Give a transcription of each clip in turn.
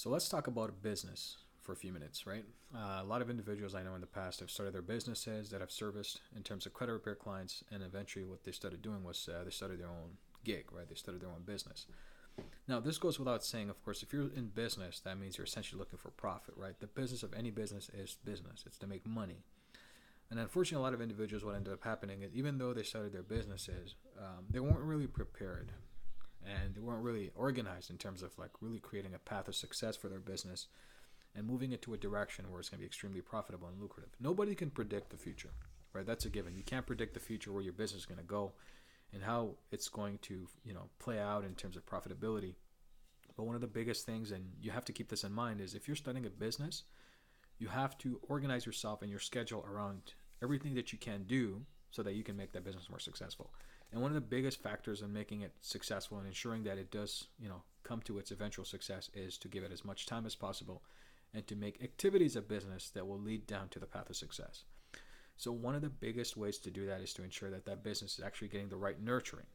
So let's talk about business for a few minutes, right? A lot of individuals I know in the past have started their businesses that have serviced in terms of credit repair clients, and eventually what they started doing was they started their own gig, right? They started their own business. Now, this goes without saying, of course, if you're in business, that means you're essentially looking for profit, right? The business of any business is business, it's to make money. And unfortunately, a lot of individuals, what ended up happening is even though they started their businesses, they weren't really prepared and they weren't really organized in terms of like really creating a path of success for their business and moving it to a direction where it's going to be extremely profitable and lucrative. Nobody can predict the future, right? That's a given. You can't predict the future where your business is going to go and how it's going to, play out in terms of profitability. But one of the biggest things, and you have to keep this in mind, is if you're starting a business, you have to organize yourself and your schedule around everything that you can do so that you can make that business more successful. And one of the biggest factors in making it successful and ensuring that it does, come to its eventual success is to give it as much time as possible and to make activities of business that will lead down to the path of success. So one of the biggest ways to do that is to ensure that that business is actually getting the right nurturing.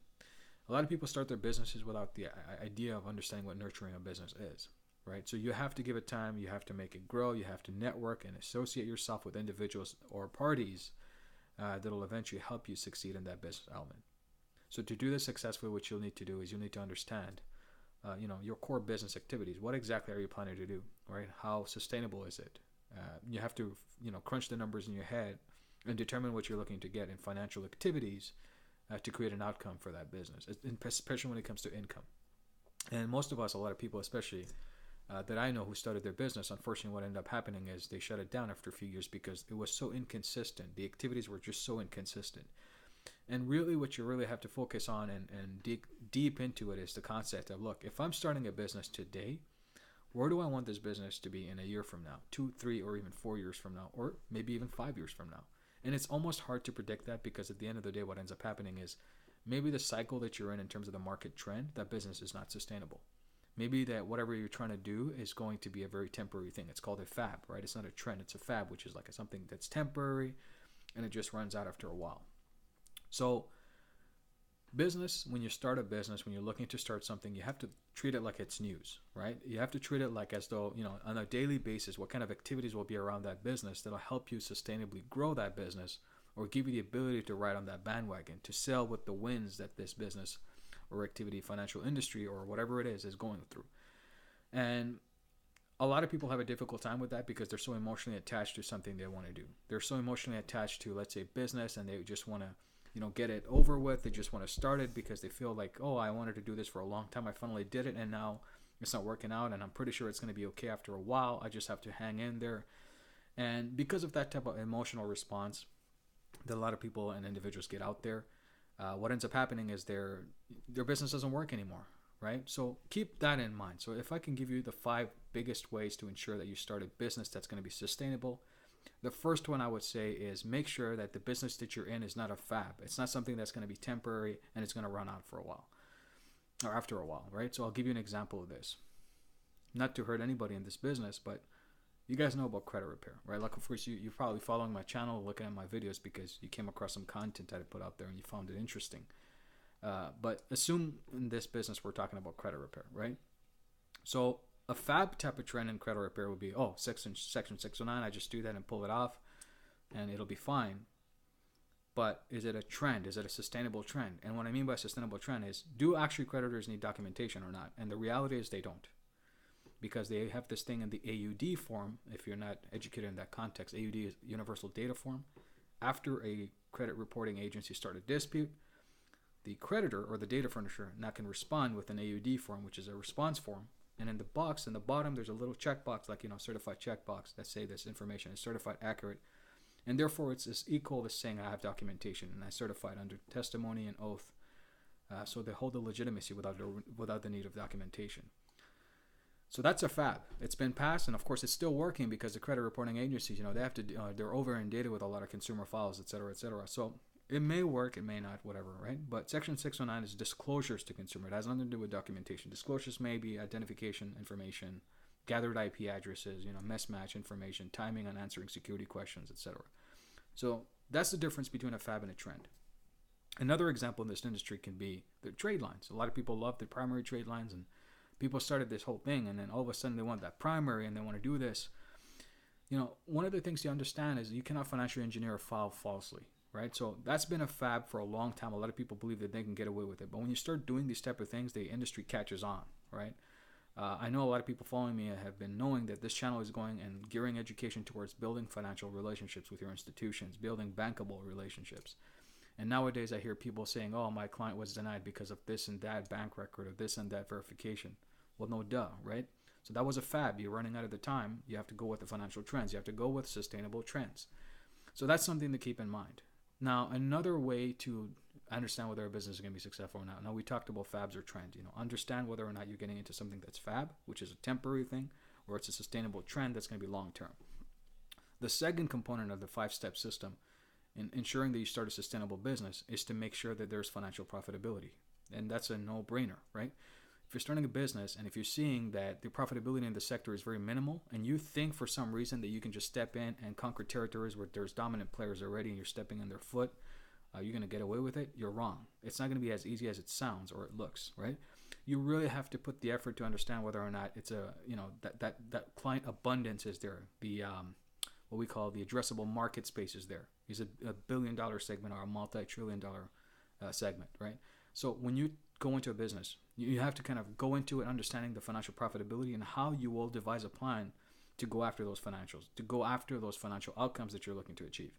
A lot of people start their businesses without the idea of understanding what nurturing a business is, right? So you have to give it time, you have to make it grow, you have to network and associate yourself with individuals or parties that'll eventually help you succeed in that business element. So to do this successfully, what you'll need to do is you'll need to understand, your core business activities. What exactly are you planning to do, right? How sustainable is it? You have to, crunch the numbers in your head and determine what you're looking to get in financial activities to create an outcome for that business, especially when it comes to income. And most of us, a lot of people, especially that I know who started their business, unfortunately, what ended up happening is they shut it down after a few years because it was so inconsistent. The activities were just so inconsistent. And really, what you really have to focus on and dig deep into it is the concept of, look, if I'm starting a business today, where do I want this business to be in a year from now, 2, 3, or even 4 years from now, or maybe even 5 years from now? And it's almost hard to predict that because at the end of the day, what ends up happening is maybe the cycle that you're in terms of the market trend, that business is not sustainable. Maybe that whatever you're trying to do is going to be a very temporary thing. It's called a fab, right? It's not a trend, it's a fab, which is like something that's temporary and it just runs out after a while. So business, when you start a business, when you're looking to start something, you have to treat it like it's news, right? You have to treat it like as though, on a daily basis, what kind of activities will be around that business that'll help you sustainably grow that business or give you the ability to ride on that bandwagon, to sell with the wins that this business or activity, financial industry, or whatever it is going through. And a lot of people have a difficult time with that because they're so emotionally attached to something they want to do. They're so emotionally attached to, let's say, business, and they just want to get it over with. They just want to start it because they feel like, oh, I wanted to do this for a long time. I finally did it, and now it's not working out, and I'm pretty sure it's going to be okay after a while. I just have to hang in there. And because of that type of emotional response that a lot of people and individuals get out there, what ends up happening is their business doesn't work anymore, right? So keep that in mind. So if I can give you the 5 biggest ways to ensure that you start a business that's going to be sustainable, the first one I would say is make sure that the business that you're in is not a fab. It's not something that's going to be temporary and it's going to run out for a while or after a while, right? So I'll give you an example of this. Not to hurt anybody in this business, but you guys know about credit repair, right? Like, of course, you're probably following my channel, looking at my videos because you came across some content that I put out there and you found it interesting. But assume in this business we're talking about credit repair, right? So a fab type of trend in credit repair would be, Section 609, I just do that and pull it off and it'll be fine. But is it a trend? Is it a sustainable trend? And what I mean by sustainable trend is, do actually creditors need documentation or not? And the reality is they don't. Because they have this thing in the AUD form, if you're not educated in that context. AUD is Universal Data Form. After a credit reporting agency start a dispute, the creditor or the data furnisher now can respond with an AUD form, which is a response form. And in the box, in the bottom, there's a little checkbox, like, certified checkbox that say this information is certified accurate. And therefore, it's equal to saying I have documentation and I certified under testimony and oath. So they hold the legitimacy without the need of documentation. So that's a fab. It's been passed, and of course, it's still working because the credit reporting agencies, they have to, they're over inundated with a lot of consumer files, et cetera, et cetera. So it may work, it may not, whatever, right? But Section 609 is disclosures to consumer. It has nothing to do with documentation. Disclosures may be identification information, gathered IP addresses, mismatch information, timing on answering security questions, et cetera. So that's the difference between a fab and a trend. Another example in this industry can be the trade lines. A lot of people love the primary trade lines and People started this whole thing, and then all of a sudden they want that primary and they want to do this. One of the things you understand is you cannot financially engineer a file falsely, right? So that's been a fab for a long time. A lot of people believe that they can get away with it, but when you start doing these type of things, the industry catches on, right? I know a lot of people following me have been knowing that this channel is going and gearing education towards building financial relationships with your institutions, building bankable relationships. And nowadays I hear people saying, oh, my client was denied because of this and that bank record or this and that verification. Well, no duh, right? So that was a fab. You're running out of the time. You have to go with the financial trends. You have to go with sustainable trends. So that's something to keep in mind. Now, another way to understand whether a business is going to be successful or not. Now, we talked about fabs or trends. Understand whether or not you're getting into something that's fab, which is a temporary thing, or it's a sustainable trend that's going to be long term. The second component of the 5-step system in ensuring that you start a sustainable business is to make sure that there's financial profitability. And that's a no-brainer, right? If you're starting a business and if you're seeing that the profitability in the sector is very minimal and you think for some reason that you can just step in and conquer territories where there's dominant players already and you're stepping on their foot, you're going to get away with it, you're wrong. It's not going to be as easy as it sounds or it looks, right? You really have to put the effort to understand whether or not it's that client abundance is there. The what we call the addressable market space is there. Is it a $1 billion segment or a multi-trillion-dollar segment, right? So when you go into a business, you have to kind of go into it understanding the financial profitability and how you will devise a plan to go after those financials, to go after those financial outcomes that you're looking to achieve.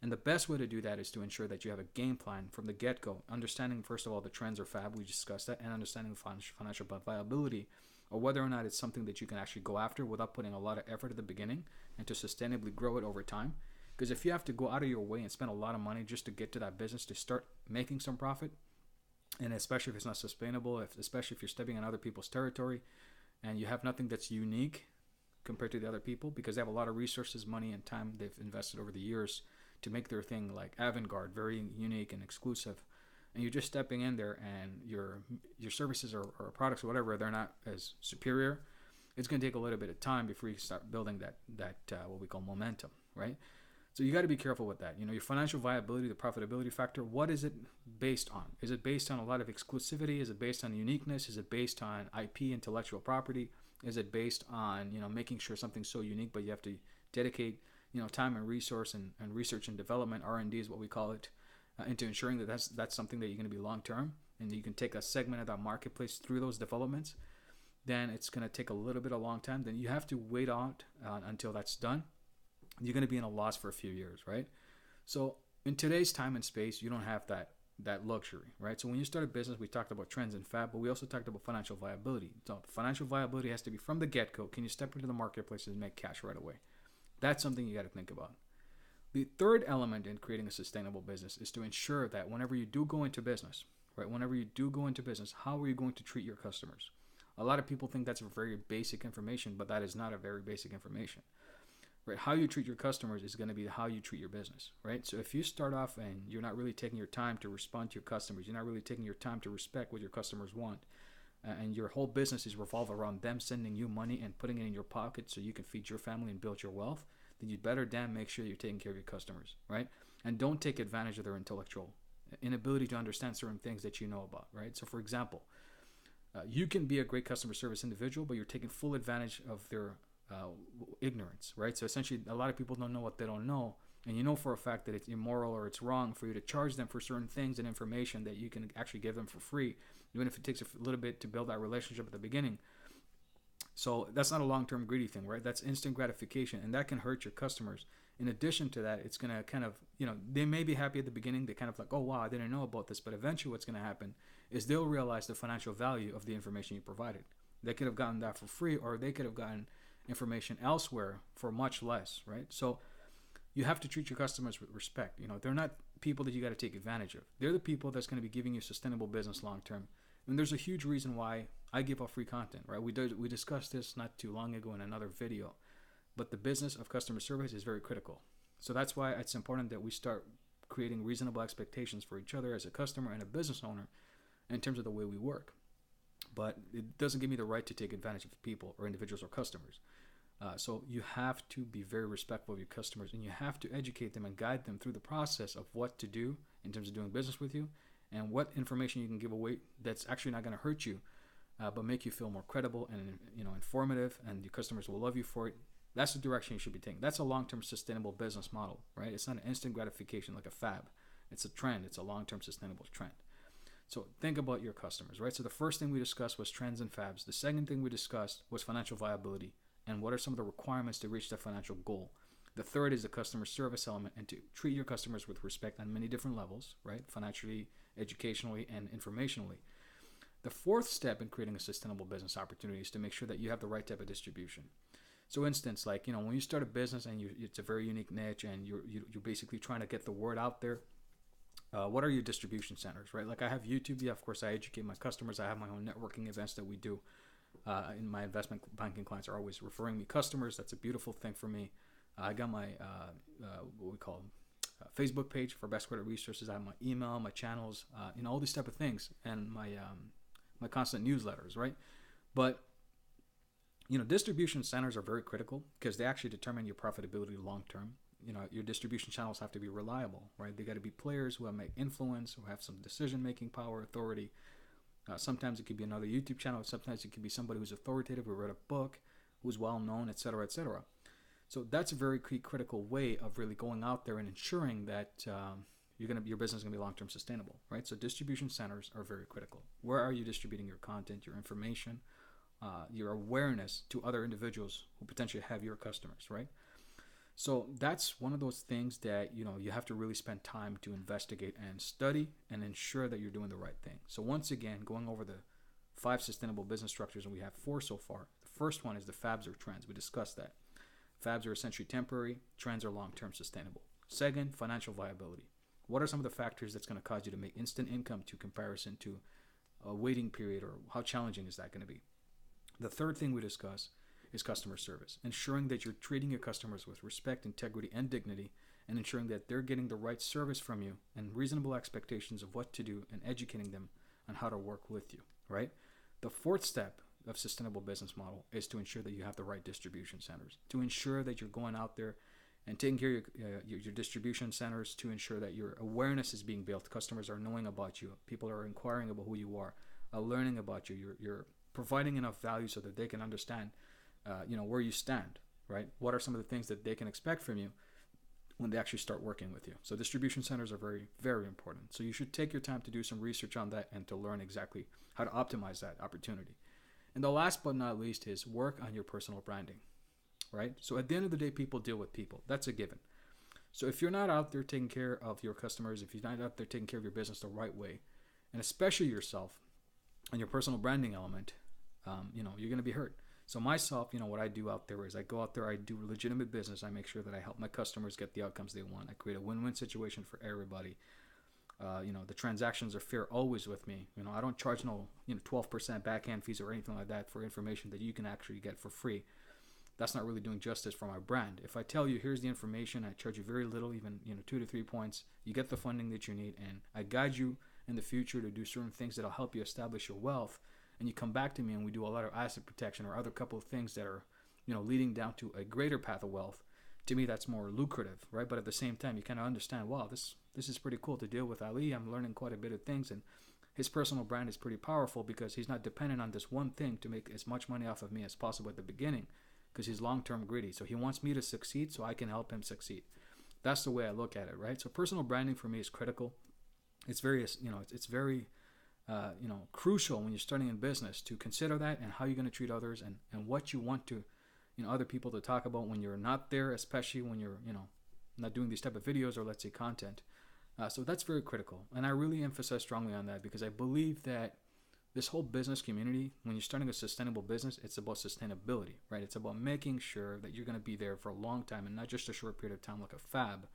And the best way to do that is to ensure that you have a game plan from the get-go, understanding, first of all, the trends or fab, we discussed that, and understanding financial viability, or whether or not it's something that you can actually go after without putting a lot of effort at the beginning and to sustainably grow it over time. Because if you have to go out of your way and spend a lot of money just to get to that business to start making some profit, and especially if it's not sustainable, especially if you're stepping on other people's territory and you have nothing that's unique compared to the other people, because they have a lot of resources, money, and time they've invested over the years to make their thing like avant-garde, very unique and exclusive, and you're just stepping in there and your services or products or whatever, they're not as superior, it's going to take a little bit of time before you start building that what we call momentum, right? So you got to be careful with that. Your financial viability, the profitability factor, what is it based on? Is it based on a lot of exclusivity? Is it based on uniqueness? Is it based on IP, intellectual property? Is it based on, making sure something's so unique, but you have to dedicate, time and resource and research and development, R&D is what we call it, into ensuring that that's something that you're going to be long-term and you can take a segment of that marketplace through those developments. Then it's going to take a little bit of long time. Then you have to wait out until that's done. You're going to be in a loss for a few years, right? So in today's time and space, you don't have that luxury, right? So when you start a business, we talked about trends and fab, but we also talked about financial viability. So financial viability has to be from the get-go. Can you step into the marketplace and make cash right away? That's something you got to think about. The third element in creating a sustainable business is to ensure that whenever you do go into business, right? Whenever you do go into business, how are you going to treat your customers? A lot of people think that's a very basic information, but that is not a very basic information. Right, how you treat your customers is going to be how you treat your business, right? So if you start off and you're not really taking your time to respond to your customers, you're not really taking your time to respect what your customers want, and your whole business is revolved around them sending you money and putting it in your pocket so you can feed your family and build your wealth, then you'd better damn make sure you're taking care of your customers, right? And don't take advantage of their intellectual inability to understand certain things that you know about, right? So for example, you can be a great customer service individual, but you're taking full advantage of their ignorance, right? So essentially a lot of people don't know what they don't know, and you know for a fact that it's immoral or it's wrong for you to charge them for certain things and information that you can actually give them for free, even if it takes a little bit to build that relationship at the beginning. So that's not a long-term greedy thing, right? That's instant gratification, and that can hurt your customers. In addition to that, it's going to kind of, they may be happy at the beginning. They kind of like, oh, wow, I didn't know about this. But eventually what's going to happen is they'll realize the financial value of the information you provided. They could have gotten that for free, or they could have gotten information elsewhere for much less, right? So you have to treat your customers with respect. They're not people that you got to take advantage of. They're the people that's going to be giving you sustainable business long term. And there's a huge reason why I give out free content, right? We discussed this not too long ago in another video, but the business of customer service is very critical. So that's why it's important that we start creating reasonable expectations for each other as a customer and a business owner in terms of the way we work. But it doesn't give me the right to take advantage of people or individuals or customers. So you have to be very respectful of your customers, and you have to educate them and guide them through the process of what to do in terms of doing business with you and what information you can give away that's actually not going to hurt you but make you feel more credible and informative, and your customers will love you for it. That's the direction you should be taking. That's a long-term sustainable business model, right? It's not an instant gratification like a fab. It's a trend. It's a long-term sustainable trend. So think about your customers, right? So the first thing we discussed was trends and fabs. The second thing we discussed was financial viability and what are some of the requirements to reach that financial goal. The third is the customer service element and to treat your customers with respect on many different levels, right? Financially, educationally, and informationally. The fourth step in creating a sustainable business opportunity is to make sure that you have the right type of distribution. So instance, like, when you start a business and it's a very unique niche and you're basically trying to get the word out there, what are your distribution centers, right? Like I have YouTube. Yeah, of course, I educate my customers. I have my own networking events that we do. And my investment banking clients are always referring me customers. That's a beautiful thing for me. I got my what we call Facebook page for best credit resources. I have my email, my channels, all these type of things, and my constant newsletters, right? But distribution centers are very critical because they actually determine your profitability long term. Your distribution channels have to be reliable, right? They got to be players who have influence, who have some decision-making power, authority. Sometimes it could be another YouTube channel. Sometimes it could be somebody who's authoritative, who wrote a book, who's well-known, et cetera, et cetera. So that's a very critical way of really going out there and ensuring that your business is going to be long-term sustainable, right? So distribution centers are very critical. Where are you distributing your content, your information, your awareness to other individuals who potentially have your customers, right? So that's one of those things that you have to really spend time to investigate and study and ensure that you're doing the right thing. So once again, going over the 5 sustainable business structures, and we have 4 so far. The first one is the fabs or trends. We discussed that. Fabs are essentially temporary. Trends are long-term sustainable. Second, financial viability. What are some of the factors that's going to cause you to make instant income to comparison to a waiting period, or how challenging is that going to be? The third thing we discuss is customer service, ensuring that you're treating your customers with respect, integrity, and dignity, and ensuring that they're getting the right service from you and reasonable expectations of what to do, and educating them on how to work with you, right? The fourth step of sustainable business model is to ensure that you have the right distribution centers, to ensure that you're going out there and taking care of your distribution centers, to ensure that your awareness is being built. Customers are knowing about you. People are inquiring about who you are, learning about you. You're providing enough value so that they can understand where you stand, right? What are some of the things that they can expect from you when they actually start working with you? So distribution centers are very, very important. So you should take your time to do some research on that and to learn exactly how to optimize that opportunity. And the last but not least is work on your personal branding, right? So at the end of the day, people deal with people. That's a given. So if you're not out there taking care of your customers, if you're not out there taking care of your business the right way, and especially yourself and your personal branding element, you're going to be hurt. So myself, what I do out there is I go out there, I do legitimate business. I make sure that I help my customers get the outcomes they want. I create a win-win situation for everybody. The transactions are fair always with me. I don't charge 12% backhand fees or anything like that for information that you can actually get for free. That's not really doing justice for my brand. If I tell you, here's the information, I charge you very little, even 2 to 3 points. You get the funding that you need, and I guide you in the future to do certain things that'll help you establish your wealth. And you come back to me and we do a lot of asset protection or other couple of things that are, leading down to a greater path of wealth. To me, that's more lucrative, right? But at the same time, you kind of understand, wow, this is pretty cool to deal with Ali. I'm learning quite a bit of things, and his personal brand is pretty powerful because he's not dependent on this one thing to make as much money off of me as possible at the beginning, because he's long-term greedy. So he wants me to succeed so I can help him succeed. That's the way I look at it, right? So personal branding for me is critical. It's very, it's very crucial when you're starting in business to consider that and how you're going to treat others and what you want to, other people to talk about when you're not there, especially when you're, not doing these type of videos or let's say content. So that's very critical. And I really emphasize strongly on that because I believe that this whole business community, when you're starting a sustainable business, it's about sustainability, right? It's about making sure that you're going to be there for a long time and not just a short period of time like a fab.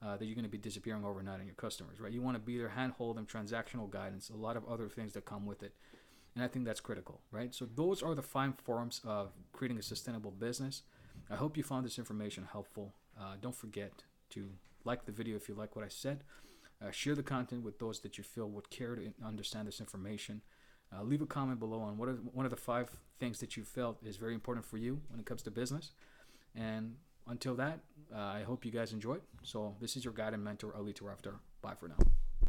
That you're going to be disappearing overnight on your customers, right? You want to be there, handhold them, transactional guidance, a lot of other things that come with it. And I think that's critical, right? So those are the 5 forms of creating a sustainable business. I hope you found this information helpful. Don't forget to like the video if you like what I said. Share the content with those that you feel would care to understand this information. Leave a comment below on what are one of the 5 things that you felt is very important for you when it comes to business. And until that, I hope you guys enjoyed. So this is your guide and mentor, Ali Tarafdar. Bye for now.